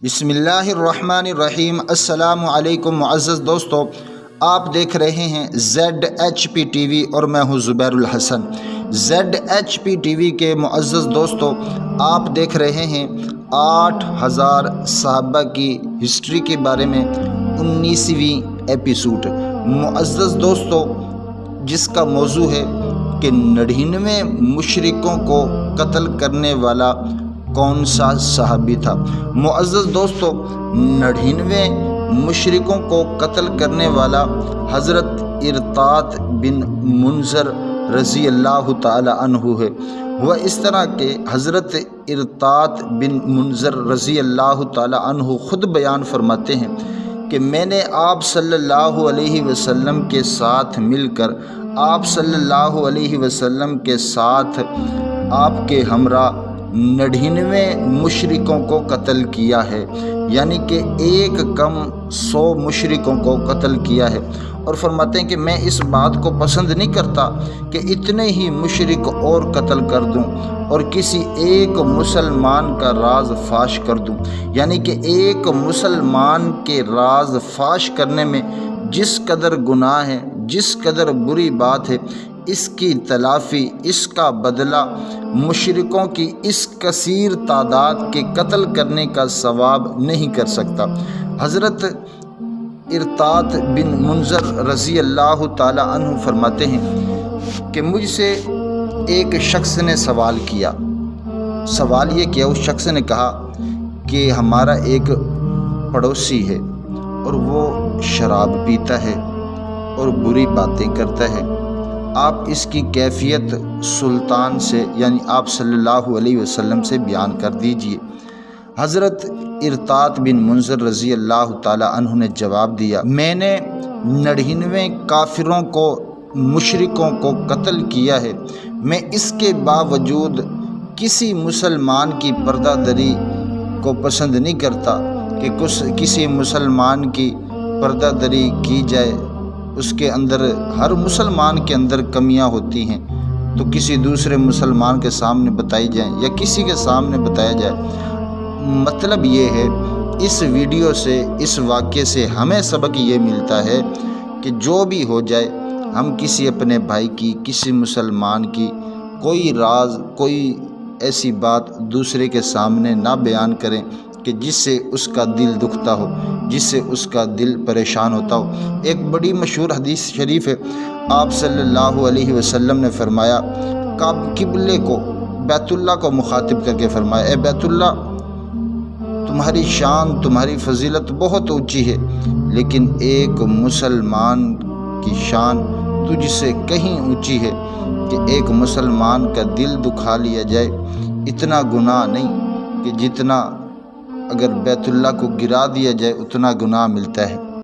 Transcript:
بسم اللہ الرحمن الرحیم۔ السلام علیکم معزز دوستو، آپ دیکھ رہے ہیں ZHP ٹی وی اور میں ہوں زبیر الحسن۔ ZHP ٹی وی کے معزز دوستو، آپ دیکھ رہے ہیں 8000 صحابہ کی ہسٹری کے بارے میں 19ویں ایپیسوڈ۔ معزز دوستو، جس کا موضوع ہے کہ 99 مشرکوں کو قتل کرنے والا کون سا صحابی تھا۔ معزز دوستو، 99 مشرکوں کو قتل کرنے والا حضرت ارطاد بن منذر رضی اللہ تعالی عنہ ہے۔ وہ اس طرح کہ حضرت ارطاد بن منذر رضی اللہ تعالی عنہ خود بیان فرماتے ہیں کہ میں نے آپ صلی اللہ علیہ وسلم کے ساتھ مل کر آپ صلی اللہ علیہ وسلم کے ساتھ آپ کے ہمراہ 99 مشرکوں کو قتل کیا ہے، یعنی کہ ایک کم 100 مشرکوں کو قتل کیا ہے۔ اور فرماتے ہیں کہ میں اس بات کو پسند نہیں کرتا کہ اتنے ہی مشرک اور قتل کر دوں اور کسی ایک مسلمان کا راز فاش کر دوں، یعنی کہ ایک مسلمان کے راز فاش کرنے میں جس قدر گناہ ہے، جس قدر بری بات ہے، اس کی تلافی، اس کا بدلہ مشرکوں کی اس کثیر تعداد کے قتل کرنے کا ثواب نہیں کر سکتا۔ حضرت ارطاد بن منذر رضی اللہ تعالی عنہ فرماتے ہیں کہ مجھ سے ایک شخص نے سوال کیا۔ سوال یہ کیا، اس شخص نے کہا کہ ہمارا ایک پڑوسی ہے اور وہ شراب پیتا ہے اور بری باتیں کرتا ہے، آپ اس کی کیفیت سلطان سے یعنی آپ صلی اللہ علیہ وسلم سے بیان کر دیجئے۔ حضرت ارطاد بن منذر رضی اللہ تعالی عنہ نے جواب دیا، میں نے 99 کافروں کو، مشرکوں کو قتل کیا ہے، میں اس کے باوجود کسی مسلمان کی پردہ دری کو پسند نہیں کرتا کہ کسی مسلمان کی پردہ دری کی جائے۔ اس کے اندر، ہر مسلمان کے اندر کمیاں ہوتی ہیں تو کسی دوسرے مسلمان کے سامنے بتائی جائیں یا کسی کے سامنے بتایا جائے۔ مطلب یہ ہے اس ویڈیو سے، اس واقعے سے ہمیں سبق یہ ملتا ہے کہ جو بھی ہو جائے، ہم کسی اپنے بھائی کی، کسی مسلمان کی کوئی راز، کوئی ایسی بات دوسرے کے سامنے نہ بیان کریں کہ جس سے اس کا دل دکھتا ہو، جس سے اس کا دل پریشان ہوتا ہو۔ ایک بڑی مشہور حدیث شریف ہے، آپ صلی اللہ علیہ وسلم نے فرمایا، قبلے کو، بیت اللہ کو مخاطب کر کے فرمایا، اے بیت اللہ، تمہاری شان، تمہاری فضیلت بہت اونچی ہے، لیکن ایک مسلمان کی شان تجھ سے کہیں اونچی ہے کہ ایک مسلمان کا دل دکھا لیا جائے، اتنا گناہ نہیں کہ جتنا اگر بیت اللہ کو گرا دیا جائے اتنا گناہ ملتا ہے۔